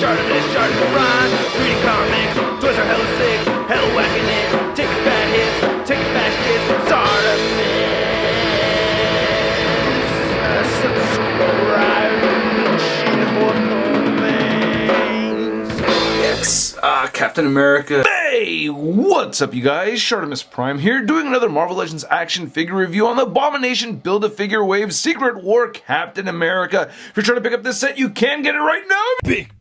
ShartimusPrime, reading comics, toys are hella sick, hella whacking it, taking bad hits, taking bad shit, Subscribe, yes, Captain America. Hey, what's up you guys? ShartimusPrime here, doing another Marvel Legends action figure review on the Abomination Build-A-Figure Wave Secret War Captain America. If you're trying to pick up this set, you can get it right now. Big!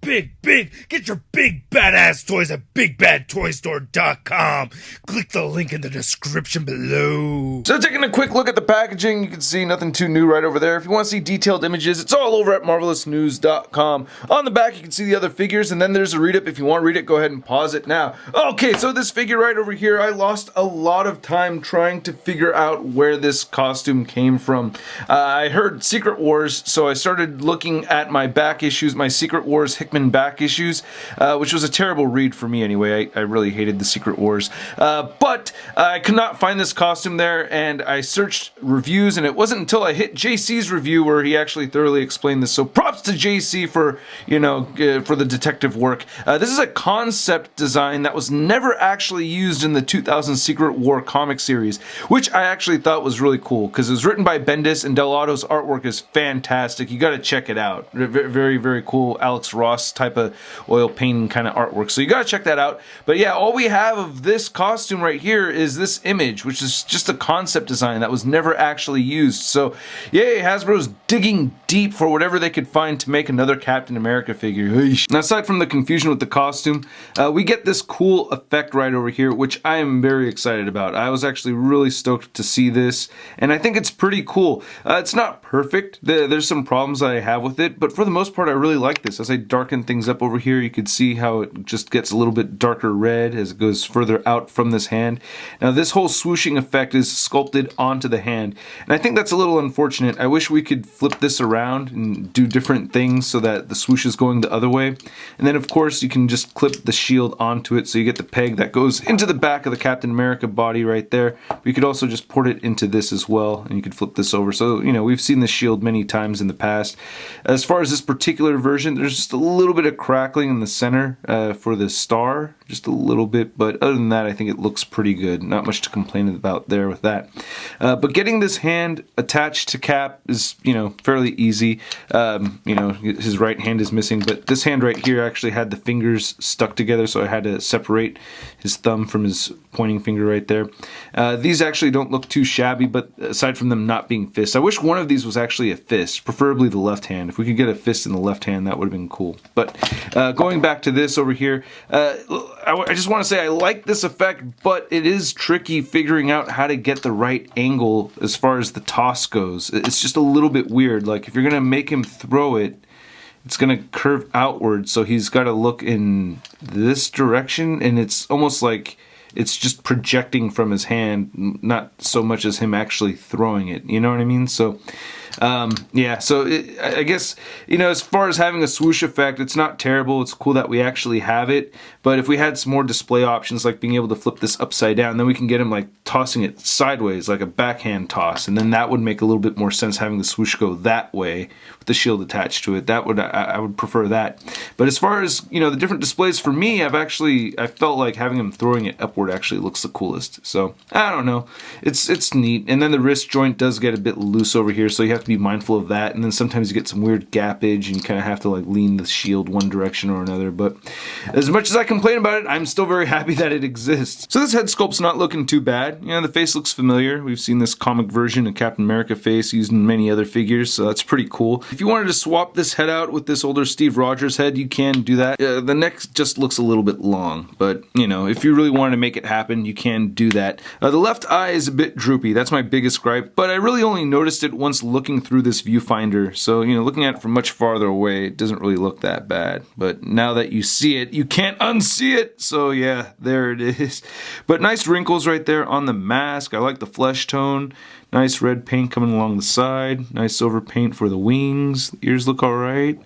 Get your big badass toys at BigBadToyStore.com. Click the link in the description below. So taking a quick look at the packaging, you can see nothing too new right over there. If you want to see detailed images, it's all over at MarvelousNews.com. On the back, you can see the other figures, and then there's a read-up. If you want to read it, go ahead and pause it now. Okay, so this figure right over here, I lost a lot of time trying to figure out where this costume came from. I heard Secret Wars, so I started looking at my back issues, my Secret Wars Hickman back issues, which was a terrible read for me anyway. I really hated the Secret Wars. But I could not find this costume there, and I searched reviews, and it wasn't until I hit JC's review where he actually thoroughly explained this. So props to JC for, you know, for the detective work. This is a concept design that was never actually used in the 2000 Secret War comic series, which I actually thought was really cool because it was written by Bendis, and Del Otto's artwork is fantastic. You got to check it out. Very, very cool Alex Ross type of oil painting kind of artwork. So you got to check that out. But yeah, all we have of this costume right here is this image, which is just a concept design that was never actually used. So yay, Hasbro's digging deep for whatever they could find to make another Captain America figure. Now, aside from the confusion with the costume, we get this cool effect right over here, which I am very excited about. I was actually really stoked to see this, and I think it's pretty cool. It's not perfect. There's some problems I have with it, but for the most part, I really like this. As I darken things up over here, you can see how it just gets a little bit darker red as it goes further out from this hand. Now, this whole swooshing effect is sculpted onto the hand, and I think that's a little unfortunate. I wish we could flip this around and do different things so that the swoosh is going the other way. And then, of course, you can just clip the shield onto it so you get the peg that goes into the back of the Captain America body right there. But you could also just port it into this as well, and you could flip this over. So, you know, we've seen the shield many times in the past. As far as this particular version, there's just a little bit of crackling in the center for the star, just a little bit, but other than that, I think it looks pretty good. Not much to complain about there with that. But getting this hand attached to Cap is, you know, fairly easy. You know, his right hand is missing, but this hand right here actually had the fingers stuck together, so I had to separate his thumb from his pointing finger right there. These actually don't look too shabby, but aside from them not being fists, I wish one of these was actually a fist, preferably the left hand. If we could get a fist in the left hand, that would have been cool. But going back to this over here, I just want to say I like this effect, but it is tricky figuring out how to get the right angle as far as the toss goes. It's just a little bit weird. Like, if you're going to make him throw it, it's going to curve outward, so he's got to look in this direction, and it's almost like it's just projecting from his hand, not so much as him actually throwing it. You know what I mean? So, yeah, so I guess, you know, as far as having a swoosh effect, it's not terrible. It's cool that we actually have it. But if we had some more display options, like being able to flip this upside down, then we can get him like tossing it sideways, like a backhand toss. And then that would make a little bit more sense, having the swoosh go that way with the shield attached to it. That would, I would prefer that. But as far as, you know, the different displays, for me, I felt like having him throwing it upward actually looks the coolest. So, I don't know. It's neat. And then the wrist joint does get a bit loose over here, so you have to be mindful of that. And then sometimes you get some weird gappage, and you kind of have to like lean the shield one direction or another. But as much as I complain about it, I'm still very happy that it exists. So this head sculpt's not looking too bad. You know, the face looks familiar. We've seen this comic version of Captain America face used in many other figures, so that's pretty cool. If you wanted to swap this head out with this older Steve Rogers head, you can do that. The neck just looks a little bit long, but you know, if you really wanted to make it happen, you can do that. The left eye is a bit droopy. That's my biggest gripe, but I really only noticed it once looking through this viewfinder. So, you know, looking at it from much farther away, it doesn't really look that bad. But now that you see it, you can't unsee it. So yeah, there it is. But nice wrinkles right there on the mask. I like the flesh tone. Nice red paint coming along the side. Nice silver paint for the wings. The ears look alright.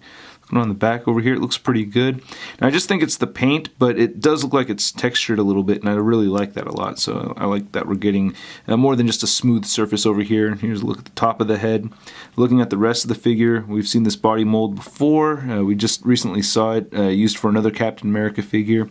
Going on the back over here, it looks pretty good. And I just think it's the paint, but it does look like it's textured a little bit, and I really like that a lot. So I like that we're getting more than just a smooth surface over here. Here's a look at the top of the head. Looking at the rest of the figure, we've seen this body mold before. We just recently saw it used for another Captain America figure.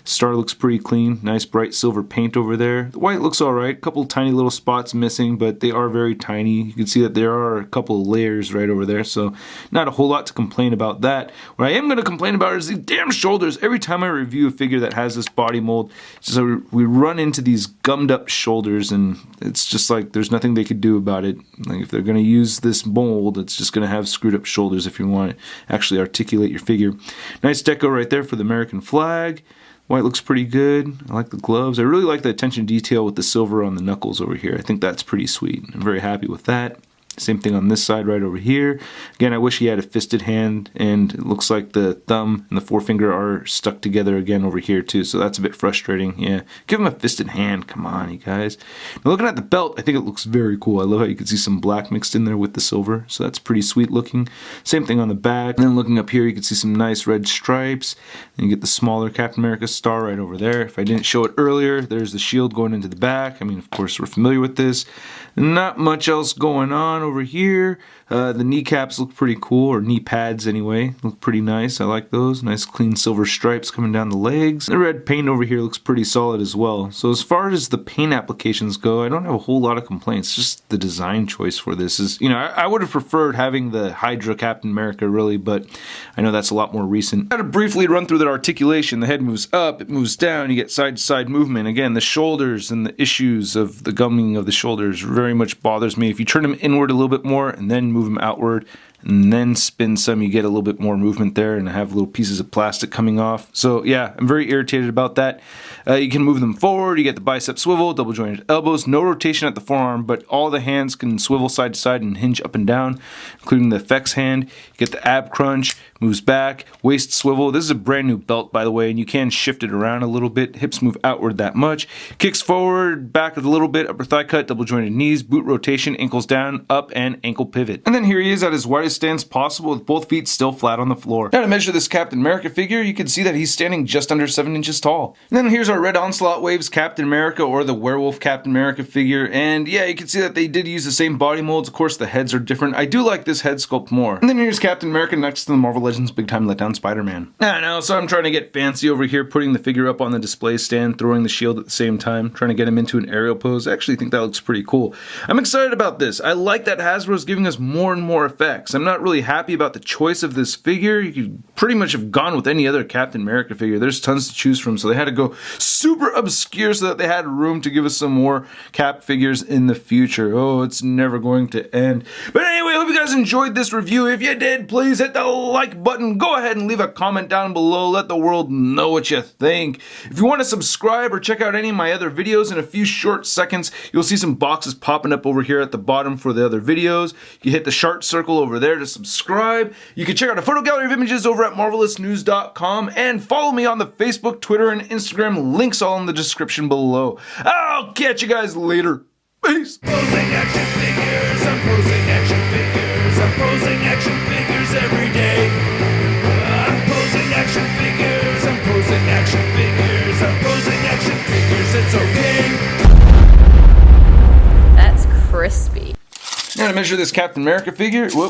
Star looks pretty clean, nice bright silver paint over there. The white looks alright, a couple tiny little spots missing, but they are very tiny. You can see that there are a couple of layers right over there, so not a whole lot to complain about that. What I am going to complain about is these damn shoulders. Every time I review a figure that has this body mold, so we run into these gummed up shoulders, and it's just like there's nothing they could do about it. Like if they're going to use this mold, it's just going to have screwed up shoulders if you want to actually articulate your figure. Nice deco right there for the American flag. White looks pretty good. I like the gloves. I really like the attention to detail with the silver on the knuckles over here. I think that's pretty sweet. I'm very happy with that. Same thing on this side right over here. Again, I wish he had a fisted hand, and it looks like the thumb and the forefinger are stuck together again over here too, so that's a bit frustrating. Yeah, give him a fisted hand. Come on, you guys. Now, looking at the belt, I think it looks very cool. I love how you can see some black mixed in there with the silver, so that's pretty sweet looking. Same thing on the back. And then looking up here, you can see some nice red stripes, and you get the smaller Captain America star right over there. If I didn't show it earlier, there's the shield going into the back. I mean, of course, we're familiar with this. Not much else going on over here. The kneecaps look pretty cool, or knee pads anyway. Look pretty nice. I like those. Nice clean silver stripes coming down the legs. The red paint over here looks pretty solid as well. So as far as the paint applications go, I don't have a whole lot of complaints. Just the design choice for this is, you know, I would have preferred having the Hydra Captain America really, but I know that's a lot more recent. I got to briefly run through that articulation. The head moves up, it moves down, you get side-to-side movement. Again, the shoulders and the issues of the gumming of the shoulders very much bothers me. If you turn them inward a little bit more and then move them outward and then spin some, you get a little bit more movement there and have little pieces of plastic coming off. So yeah, I'm very irritated about that. You can move them forward, you get the bicep swivel, double jointed elbows, no rotation at the forearm, but all the hands can swivel side to side and hinge up and down, including the effects hand. You get the ab crunch, moves back, waist swivel. This is a brand new belt, by the way, and you can shift it around a little bit. Hips move outward that much. Kicks forward, back a little bit, upper thigh cut, double jointed knees, boot rotation, ankles down, up, and ankle pivot. And then here he is at his widest stance possible with both feet still flat on the floor. Now to measure this Captain America figure, you can see that he's standing just under 7 inches tall. And then here's our Red Onslaught Waves Captain America, or the Werewolf Captain America figure, and yeah, you can see that they did use the same body molds. Of course, the heads are different. I do like this head sculpt more. And then here's Captain America next to the Marvel Legends Big Time Letdown Spider-Man. I know, so I'm trying to get fancy over here, putting the figure up on the display stand, throwing the shield at the same time, trying to get him into an aerial pose. I actually think that looks pretty cool. I'm excited about this. I like that Hasbro's giving us more and more effects. I'm not really happy about the choice of this figure. You could pretty much have gone with any other Captain America figure. There's tons to choose from, so they had to go super obscure so that they had room to give us some more Cap figures in the future. Oh, it's never going to end. But anyway, I hope you guys enjoyed this review. If you did, please hit the like button. Go ahead and leave a comment down below. Let the world know what you think. If you want to subscribe or check out any of my other videos in a few short seconds, you'll see some boxes popping up over here at the bottom for the other videos. You hit the Shart circle over there to subscribe. You can check out a photo gallery of images over at MarvelousNews.com and follow me on the Facebook, Twitter, and Instagram. Links all in the description below. I'll catch you guys later. Peace. Posing action figures, I'm posing action figures, I'm posing action figures every day. I'm posing action figures, I'm posing action figures, I'm posing action figures, it's okay. That's crispy. Now to measure this Captain America figure, whoop.